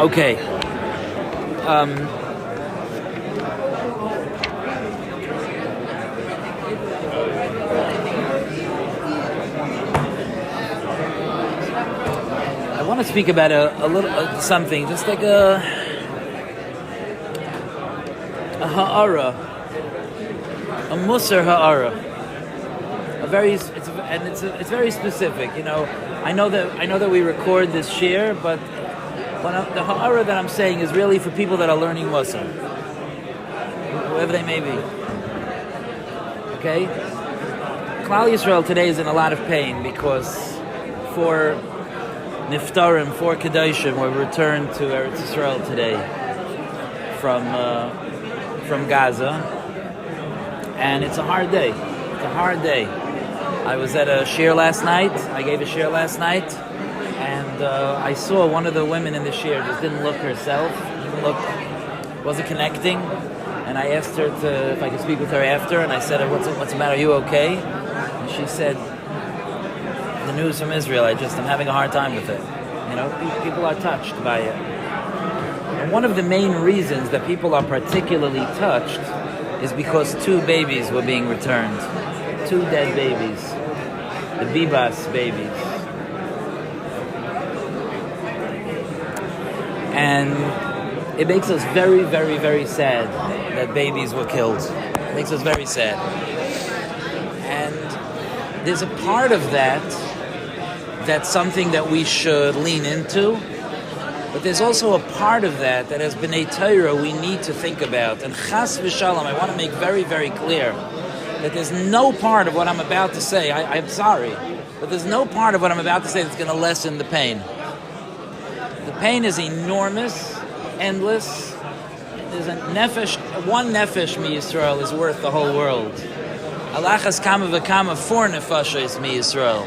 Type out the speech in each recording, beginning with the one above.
Okay. I want to speak about a little something, just like a ha'ara, a musar ha'ara. It's very specific. You know, I know that we record this shir, but the ha'ara that I'm saying is really for people that are learning musar, whoever they may be. Okay, Klal Yisrael today is in a lot of pain because for Niftarim, for Kedoshim, were returned to Eretz Yisrael today from Gaza, and it's a hard day. It's a hard day. I was at a shir last night. I gave a shir last night, and I saw one of the women in the shir just didn't look herself, wasn't connecting, and I asked her if I could speak with her after, and I said, "What's the matter? Are you okay?" And she said, "The news from Israel. I'm having a hard time with it. You know, people are touched by it." And one of the main reasons that people are particularly touched is because 2 babies were being returned. 2 dead babies. The Bibas babies. And it makes us very, very, very sad that babies were killed. It makes us very sad. And there's a part of that's something that we should lean into, but there's also a part of that as B'nai Torah we need to think about. And chas v'shalom, I want to make very, very clear that there's no part of what I'm about to say, I'm sorry, but there's no part of what I'm about to say that's going to lessen the pain. The pain is enormous, endless. There's a nefesh, one nefesh mi Yisrael is worth the whole world. Alachas kama v'kama 4 nefashos mi Yisrael.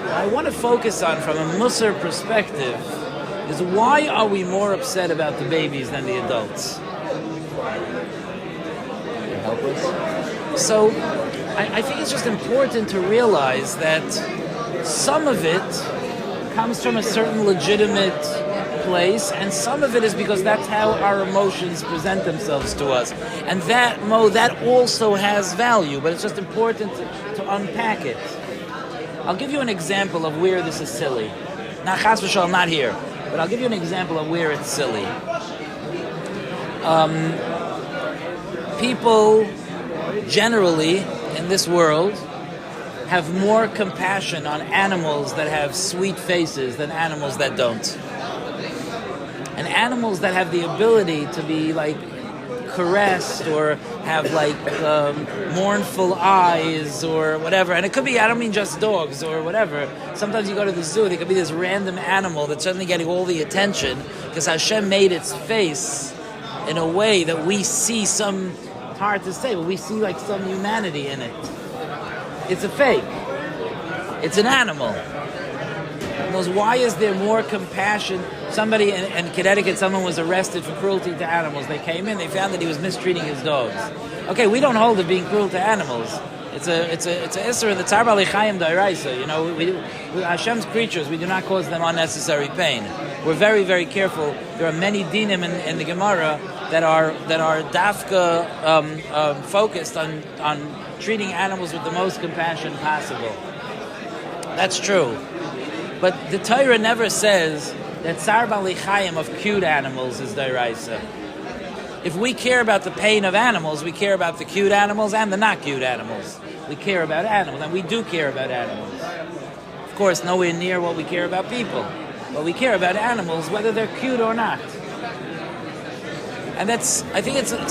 What I want to focus on from a Musar perspective is why are we more upset about the babies than the adults? Help us? So, I think it's just important to realize that some of it comes from a certain legitimate place, and some of it is because that's how our emotions present themselves to us. And that also has value, but it's just important to unpack it. I'll give you an example of where this is silly. Now, chas v'shalom, not here, but I'll give you an example of where it's silly. People generally in this world have more compassion on animals that have sweet faces than animals that don't. And animals that have the ability to be like caressed or have like mournful eyes or whatever, and it could be, I don't mean just dogs or whatever. Sometimes you go to the zoo, there could be this random animal that's suddenly getting all the attention because Hashem made its face in a way that we see some, it's hard to say, but we see like some humanity in it. It's a fake. It's an animal. Why is there more compassion? Somebody in Connecticut, someone was arrested for cruelty to animals. They came in, they found that he was mistreating his dogs. Okay, we don't hold it being cruel to animals. It's a isser in the Tzar B'alei Chayim D'Oraisa. You know, we Hashem's creatures, we do not cause them unnecessary pain. We're very, very careful. There are many dinim in the Gemara that are dafka focused on treating animals with the most compassion possible. That's true. But the Torah never says that Tzar B'alei Chayim of cute animals is D'Oraisa. If we care about the pain of animals, we care about the cute animals and the not cute animals. We care about animals, and we do care about animals. Of course, nowhere near what we care about people. But we care about animals, whether they're cute or not. And I think it's a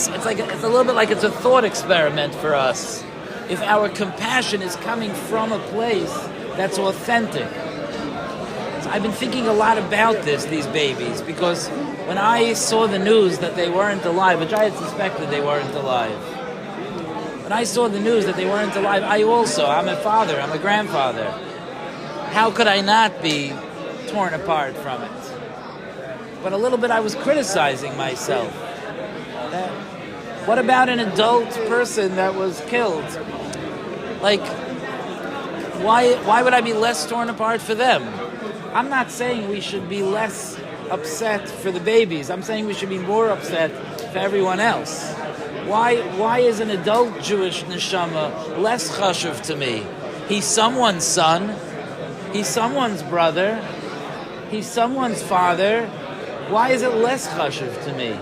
little bit like it's a thought experiment for us. If our compassion is coming from a place that's authentic. I've been thinking a lot about these babies, because when I saw the news that they weren't alive, which I had suspected they weren't alive, when I saw the news that they weren't alive, I'm a father, I'm a grandfather. How could I not be torn apart from it? But a little bit I was criticizing myself. What about an adult person that was killed? Like, why would I be less torn apart for them? I'm not saying we should be less upset for the babies. I'm saying we should be more upset for everyone else. Why is an adult Jewish neshama less chashuv to me? He's someone's son. He's someone's brother. He's someone's father. Why is it less chashuv to me?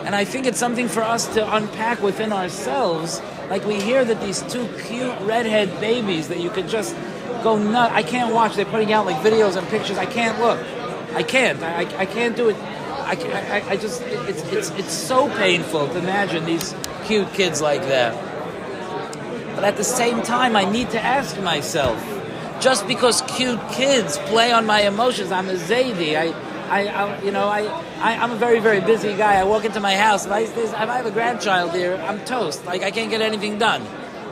And I think it's something for us to unpack within ourselves. Like we hear that these two cute redhead babies that you could just go nuts. I can't watch. They're putting out like videos and pictures. I can't look. I can't. I can't do it. I just. It's so painful to imagine these cute kids like that. But at the same time, I need to ask myself: just because cute kids play on my emotions, I'm a zaidi. I'm a very, very busy guy. I walk into my house. If I have a grandchild here, I'm toast. Like I can't get anything done.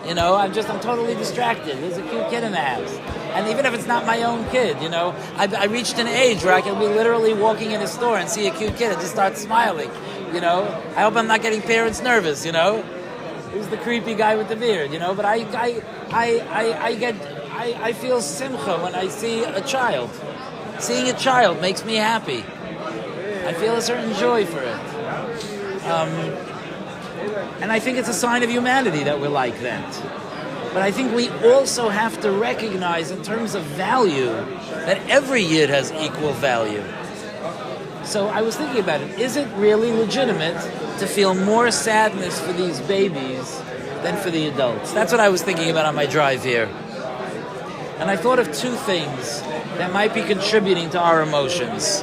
I'm totally distracted. There's a cute kid in the house. And even if it's not my own kid, I reached an age where I can be literally walking in a store and see a cute kid and just start smiling. I hope I'm not getting parents nervous. Who's the creepy guy with the beard? But I feel simcha when I see a child. Seeing a child makes me happy. I feel a certain joy for it. And I think it's a sign of humanity that we're like that. But I think we also have to recognize in terms of value that every yid has equal value. So I was thinking about it. Is it really legitimate to feel more sadness for these babies than for the adults? That's what I was thinking about on my drive here. And I thought of two things that might be contributing to our emotions.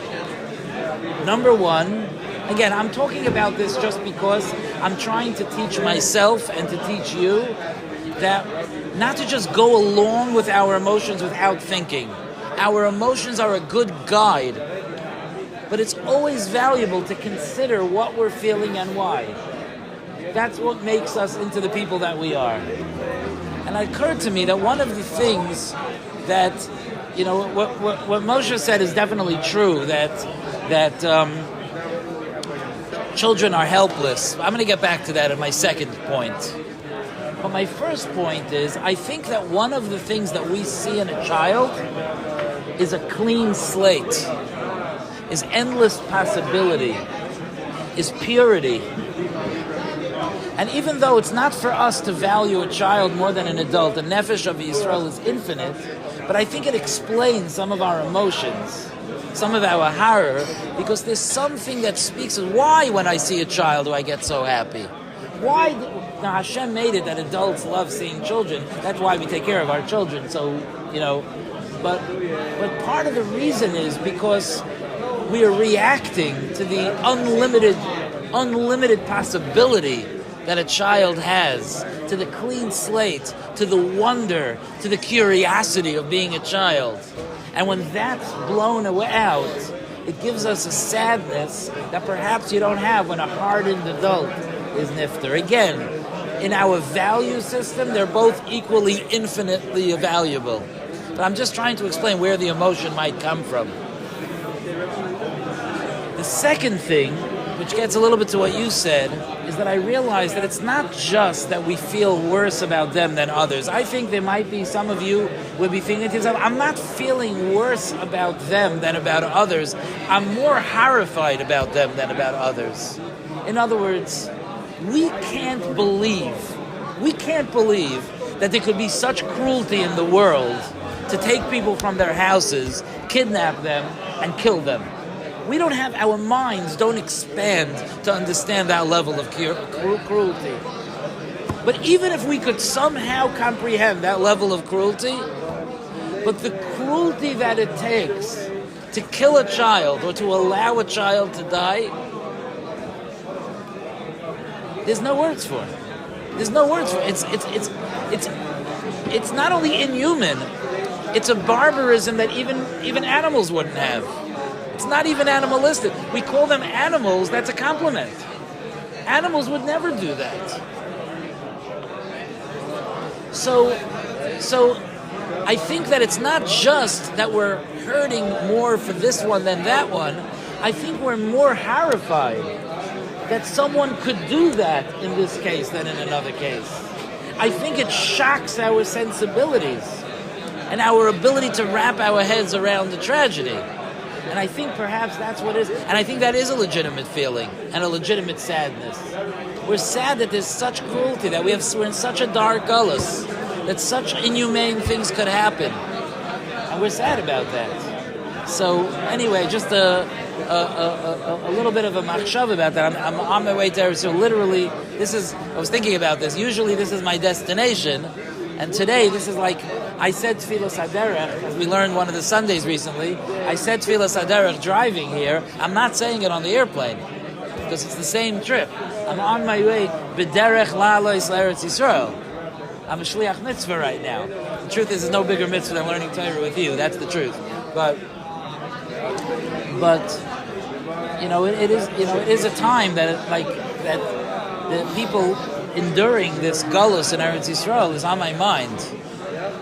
Number one, again, I'm talking about this just because I'm trying to teach myself and to teach you that not to just go along with our emotions without thinking. Our emotions are a good guide, but it's always valuable to consider what we're feeling and why. That's what makes us into the people that we are. And it occurred to me that one of the things that, what Moshe said is definitely true, that children are helpless. I'm going to get back to that in my second point. But my first point is, I think that one of the things that we see in a child is a clean slate, is endless possibility, is purity. And even though it's not for us to value a child more than an adult, the nefesh of Yisrael is infinite, but I think it explains some of our emotions, some of our horror, because there's something that speaks of why when I see a child do I get so happy? Why? Now Hashem made it that adults love seeing children. That's why we take care of our children. So, but part of the reason is because we are reacting to the unlimited possibility that a child has, to the clean slate, to the wonder, to the curiosity of being a child. And when that's blown out, it gives us a sadness that perhaps you don't have when a hardened adult is nifter. Again, in our value system, they're both equally infinitely valuable. But I'm just trying to explain where the emotion might come from. The second thing, which gets a little bit to what you said, is that I realize that it's not just that we feel worse about them than others. I think there might be some of you would be thinking to yourself, I'm not feeling worse about them than about others. I'm more horrified about them than about others. In other words, we can't believe that there could be such cruelty in the world to take people from their houses, kidnap them, and kill them. Our minds don't expand to understand that level of cruelty. But even if we could somehow comprehend that level of cruelty, but the cruelty that it takes to kill a child or to allow a child to die, there's no words for it. There's no words for it. It's not only inhuman, it's a barbarism that even animals wouldn't have. It's not even animalistic. We call them animals, that's a compliment. Animals would never do that. So I think that it's not just that we're hurting more for this one than that one. I think we're more horrified that someone could do that in this case than in another case. I think it shocks our sensibilities and our ability to wrap our heads around the tragedy. And I think perhaps that's what it is. And I think that is a legitimate feeling and a legitimate sadness. We're sad that there's such cruelty, that we're in such a dark gullus, that such inhumane things could happen. And we're sad about that. So anyway, just a little bit of a machshav about that. I'm on my way there. So literally, I was thinking about this. Usually this is my destination. And today, this is like, I said Tfilas Haderech, as we learned one of the Sundays recently, I said Tfilas Haderech driving here. I'm not saying it on the airplane, because it's the same trip. I'm on my way, B'derech La'alois L'Eretz Yisrael. I'm a Shliach Mitzvah right now. The truth is, there's no bigger mitzvah than learning Torah with you. That's the truth. But it is a time that the people enduring this gullus in Eretz Yisrael is on my mind.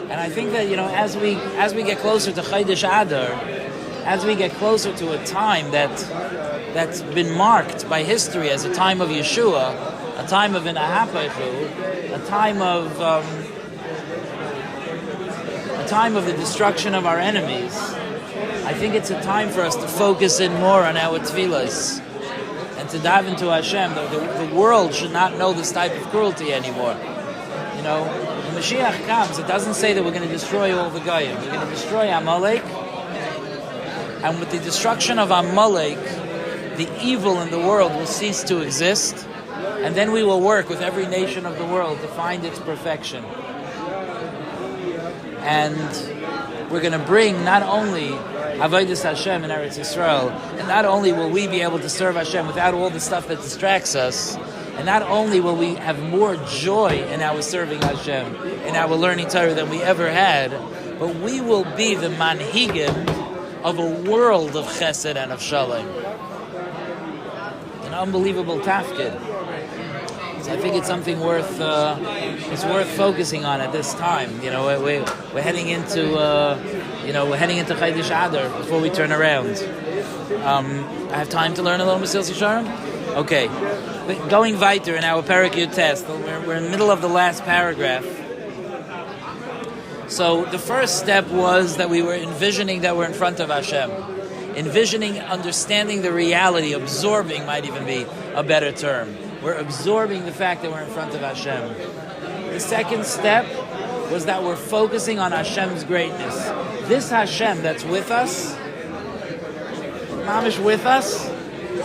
And I think that, as we get closer to Chodesh Adar, as we get closer to a time that's been marked by history as a time of Yeshua, a time of Inahapechu, a time of the destruction of our enemies, I think it's a time for us to focus in more on our tefillas and to dive into Hashem. The world should not know this type of cruelty anymore. When Mashiach comes, it doesn't say that we're going to destroy all the Goyim. We're going to destroy Amalek, and with the destruction of Amalek, the evil in the world will cease to exist, and then we will work with every nation of the world to find its perfection. And we're going to bring not only Avodas Hashem in Eretz Yisrael, and not only will we be able to serve Hashem without all the stuff that distracts us, and not only will we have more joy in our serving Hashem, in our learning Torah than we ever had, but we will be the manhigim of a world of chesed and of shalom. An unbelievable tafkid. So I think it's something worth focusing on at this time. We're heading into Chodesh Adar before we turn around. I have time to learn a little Mesilas Yesharim? Okay. Going weiter in our Perek Yud test, we're in the middle of the last paragraph. So the first step was that we were envisioning that we're in front of Hashem. Envisioning, understanding the reality, absorbing might even be a better term. We're absorbing the fact that we're in front of Hashem. The second step was that we're focusing on Hashem's greatness. This Hashem that's with us, mamish with us,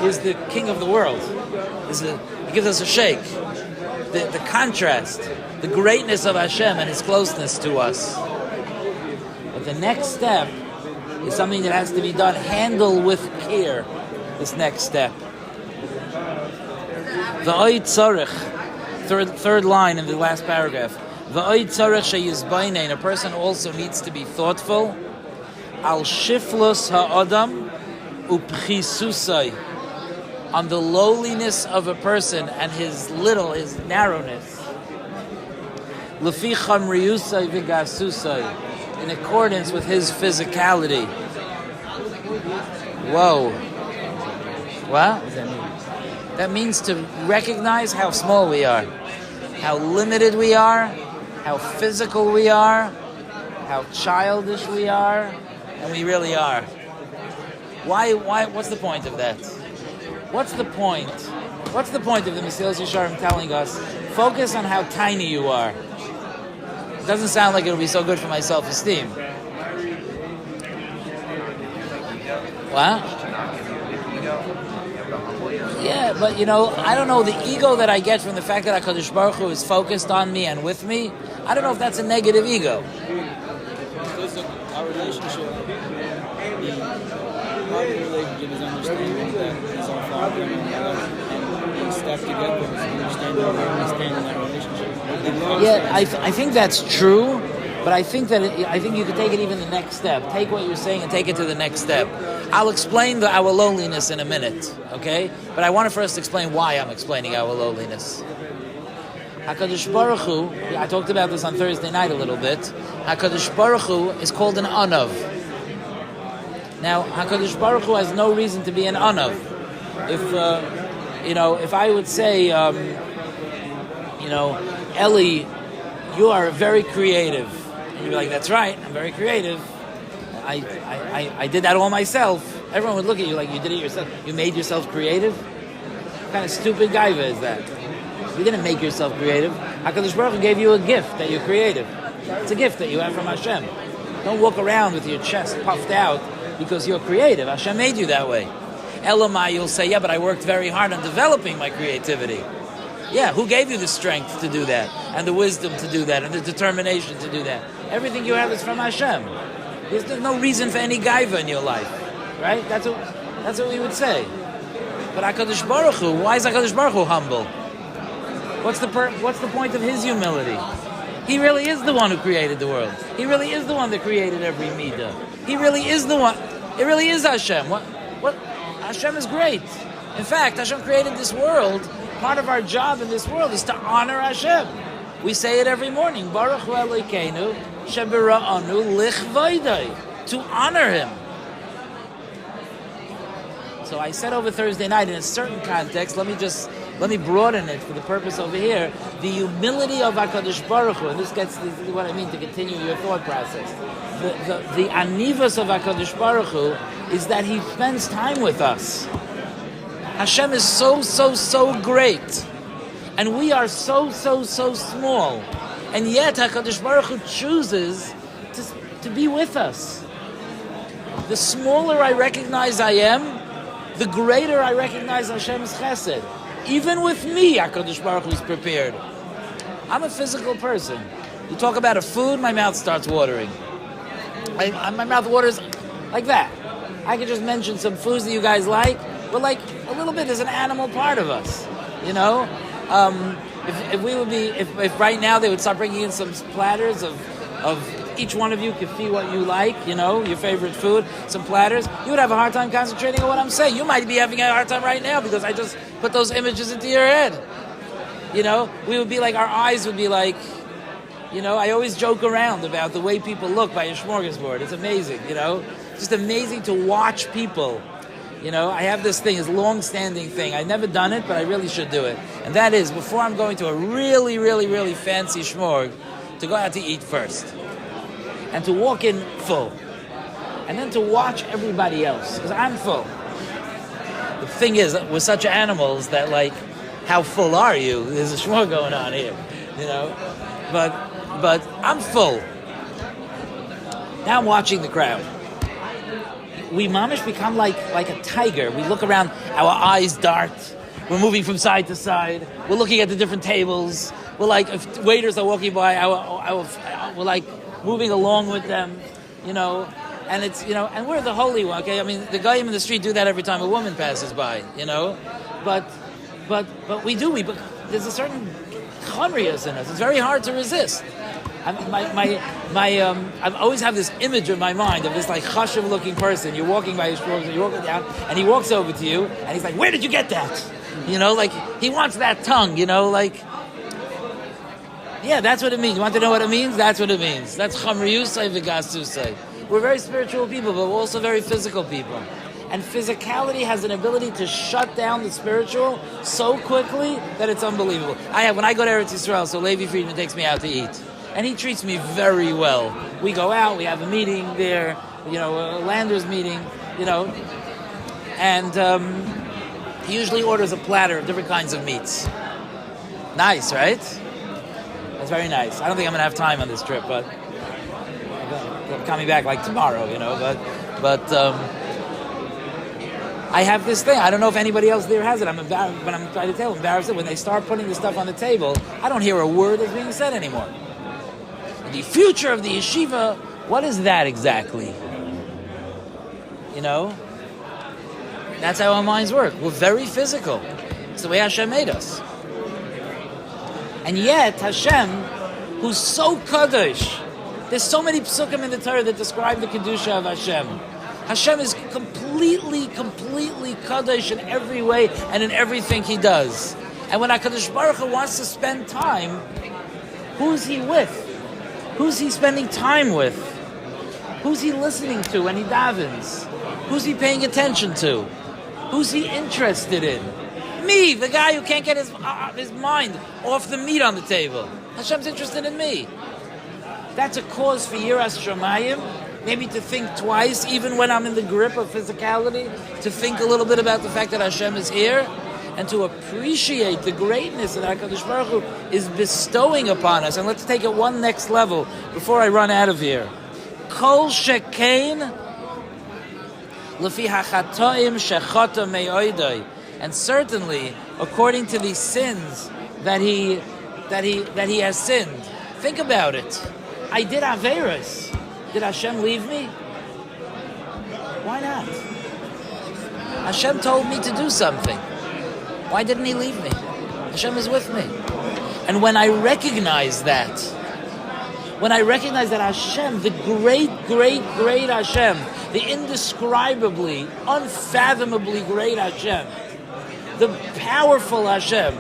is the King of the world. He gives us a shake. The contrast, the greatness of Hashem and His closeness to us. But the next step is something that has to be done. Handle with care this next step. V'oid tzarech, third line in the last paragraph. V'oid tzarech sheyizbainen, a person also needs to be thoughtful. Al shiflos ha'adam upchisusai, on the lowliness of a person and his narrowness. Lefi chamriusai v'gasusai, in accordance with his physicality. Whoa. What does that mean? That means to recognize how small we are, how limited we are, how physical we are, how childish we are, and we really are. Why? What's the point of that? What's the point? What's the point of the Mesilas Yesharim telling us, focus on how tiny you are? It doesn't sound like it'll be so good for my self-esteem. What? Yeah, but I don't know, the ego that I get from the fact that HaKadosh Baruch Hu is focused on me and with me, I don't know if that's a negative ego. Because of our relationship, part of the relationship is understanding that He's our Father and we step together to understand that relationship. Yeah, I think that's true, but I think you could take it even the next step. Take what you're saying and take it to the next step. I'll explain our lowliness in a minute, okay? But I want to first explain why I'm explaining our lowliness. HaKadosh Baruch Hu, I talked about this on Thursday night a little bit. HaKadosh Baruch Hu is called an Anav. Now, HaKadosh Baruch Hu has no reason to be an Anav. if I would say, Ellie, you are very creative. And you'd be like, that's right, I'm very creative. I did that all myself. Everyone would look at you like you did it yourself. You made yourself creative? What kind of stupid gaiva is that? You didn't make yourself creative. HaKadosh Baruch Hu gave you a gift that you're creative. It's a gift that you have from Hashem. Don't walk around with your chest puffed out because you're creative. Hashem made you that way. Elamai, you'll say, yeah, but I worked very hard on developing my creativity. Yeah, who gave you the strength to do that, and the wisdom to do that, and the determination to do that? Everything you have is from Hashem. There's no reason for any gaiva in your life, right? That's what we would say. But HaKadosh Baruch Hu, why is HaKadosh Baruch Hu humble? What's the point of his humility? He really is the one who created the world. He really is the one that created every midah. He really is the one. It really is Hashem. What? Hashem is great. In fact, Hashem created this world. Part of our job in this world is to honor Hashem. We say it every morning. Baruch Hu Elokeinu shebera'anu lichvaydai. To honor Him. So I said over Thursday night, in a certain context, let me broaden it for the purpose over here. The humility of HaKadosh Baruch Hu, and this is what I mean to continue your thought process. The anivas of HaKadosh Baruch Hu is that He spends time with us. Hashem is so great. And we are so small. And yet HaKadosh Baruch Hu chooses to be with us. The smaller I recognize I am, the greater I recognize Hashem's chesed. Even with me, HaKadosh Baruch Hu is prepared. I'm a physical person. You talk about a food, my mouth starts watering. My mouth waters like that. I could just mention some foods that you guys like, but like a little bit, there's an animal part of us. If right now they would start bringing in some platters of each one of you Kfir what you like, your favorite food, some platters, you would have a hard time concentrating on what I'm saying. You might be having a hard time right now because I just put those images into your head. We would be like, our eyes would be like, I always joke around about the way people look by a smorgasbord. It's amazing, It's just amazing to watch people. I have this thing, this long-standing thing. I've never done it, but I really should do it. And that is, before I'm going to a really, really, really fancy shmorg, to go out to eat first. And to walk in full. And then to watch everybody else, because I'm full. The thing is, we're such animals that, like, how full are you? There's a shmorg going on here, But I'm full. Now I'm watching the crowd. We mamish become like a tiger. We look around, our eyes dart. We're moving from side to side. We're looking at the different tables. We're like, if waiters are walking by, we're like moving along with them, And it's, and we're the holy one. Okay, I mean, the guy in the street do that every time a woman passes by, But we do. There's a certain chomrius in us. It's very hard to resist. I always have this image in my mind of this like chashuv looking person. You're walking by his shores, you're walking down, and he walks over to you, and he's like, "Where did you get that?" Like he wants that tongue. Yeah, that's what it means. You want to know what it means? That's what it means. That's chamriusay v'gasusay. We're very spiritual people, but we're also very physical people. And physicality has an ability to shut down the spiritual so quickly that it's unbelievable. When I go to Eretz Yisrael, so Levi Friedman takes me out to eat. And he treats me very well. We go out, we have a meeting there, a Landers meeting, and he usually orders a platter of different kinds of meats. Nice, right? That's very nice. I don't think I'm going to have time on this trip, but I'm coming back like tomorrow, but I have this thing. I don't know if anybody else there has it. I'm embarrassed, but I'm trying to tell them, embarrassed that when they start putting this stuff on the table, I don't hear a word that's being said anymore. The future of the yeshiva, what is that exactly? That's how our minds work. We're very physical. It's the way Hashem made us. And yet, Hashem, who's so kadosh, there's so many psukim in the Torah that describe the kedusha of Hashem. Hashem is completely kadosh in every way and in everything He does. And when HaKadosh Baruch Hu wants to spend time, who's He with? Who's He spending time with? Who's He listening to when He davens? Who's He paying attention to? Who's He interested in? Me, the guy who can't get his mind off the meat on the table. Hashem's interested in me. That's a cause for Yiras Shamayim, maybe to think twice, even when I'm in the grip of physicality, to think a little bit about the fact that Hashem is here, and to appreciate the greatness that HaKadosh Baruch Hu is bestowing upon us. And let's take it one next level before I run out of here. Kol shekain lefi hachatoim shechata me'oidai. And certainly, according to the sins that he has sinned. Think about it. I did Averos. Did Hashem leave me? Why not? Hashem told me to do something. Why didn't he leave me? Hashem is with me. And when I recognize that Hashem, the great, great, great Hashem, the indescribably, unfathomably great Hashem, the powerful Hashem,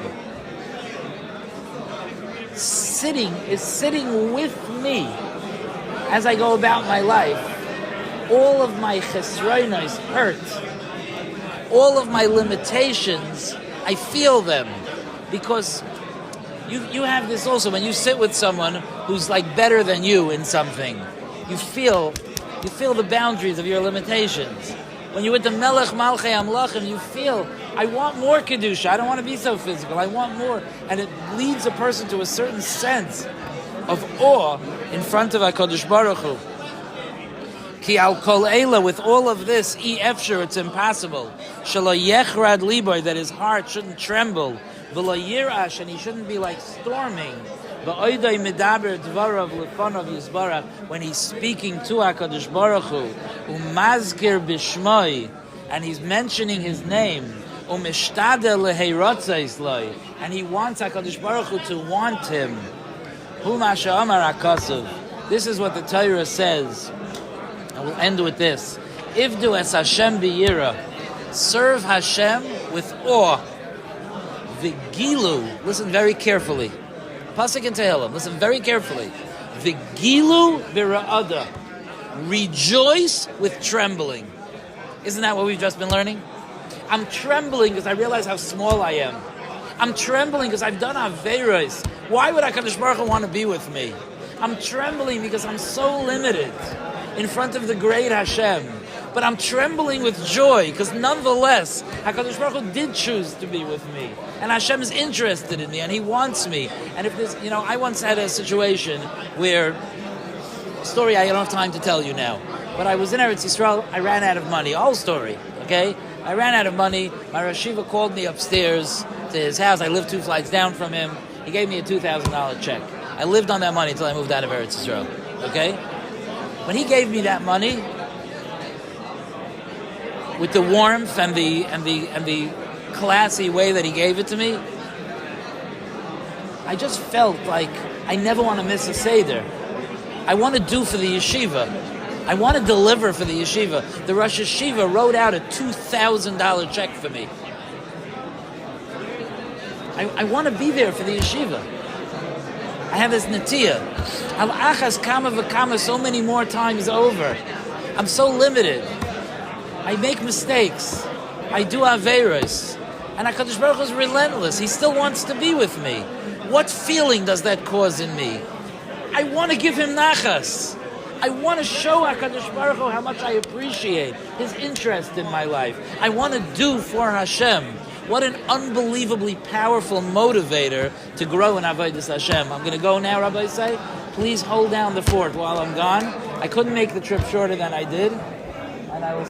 is sitting with me as I go about my life. All of my chesronos hurt. All of my limitations, I feel them. Because you have this also, when you sit with someone who's like better than you in something, you feel the boundaries of your limitations. When you're with the Melech Malchei Amlachim, you feel, I want more Kedusha. I don't want to be so physical. I want more. And it leads a person to a certain sense of awe in front of HaKadosh Baruch Hu. Ki al kol eila, with all of this, efshar, it's impossible. Shelo yechrad liboy, that his heart shouldn't tremble. V'lo yirash, and he shouldn't be like storming. V'oidai medaber dvarav lefonav yizbarach, when he's speaking to HaKadosh Baruch Hu, umazkir bishmoi, and he's mentioning his name, umishtadel leheirotzais loi, and he wants HaKadosh Baruch Hu to want him. Hu masha amar HaKasuv. This is what the Torah says. I will end with this. Ivdu es Hashem b'yira. Serve Hashem with awe. V'gilu. Listen very carefully. Pasuk in Tehillim. Listen very carefully. V'gilu b'ra'ada. Rejoice with trembling. Isn't that what we've just been learning? I'm trembling because I realize how small I am. I'm trembling because I've done Averos. Why would HaKadosh Baruch Hu want to be with me? I'm trembling because I'm so limited in front of the great Hashem. But I'm trembling with joy because nonetheless, HaKadosh Baruch Hu did choose to be with me. And Hashem is interested in me and He wants me. And if there's, I once had a situation where, a story I don't have time to tell you now, but I was in Eretz Yisrael, I ran out of money. A whole story, okay? I ran out of money. My Rosh Yeshiva called me upstairs to his house. I lived 2 flights down from him. He gave me a $2,000 check. I lived on that money until I moved out of Eretz Yisrael, okay? When he gave me that money, with the warmth and the classy way that he gave it to me, I just felt like I never want to miss a Seder. I want to do for the yeshiva. I want to deliver for the yeshiva. The Rosh Yeshiva wrote out a $2,000 check for me. I want to be there for the yeshiva. I have this netiyah. Al achas kama v'kama, so many more times over. I'm so limited. I make mistakes. I do averos. And HaKadosh Baruch Hu is relentless. He still wants to be with me. What feeling does that cause in me? I want to give him nachas. I want to show HaKadosh Baruch Hu how much I appreciate his interest in my life. I want to do for Hashem. What an unbelievably powerful motivator to grow in Avodas Hashem. I'm going to go now, Rabbi Say. Please hold down the fort while I'm gone. I couldn't make the trip shorter than I did. And I was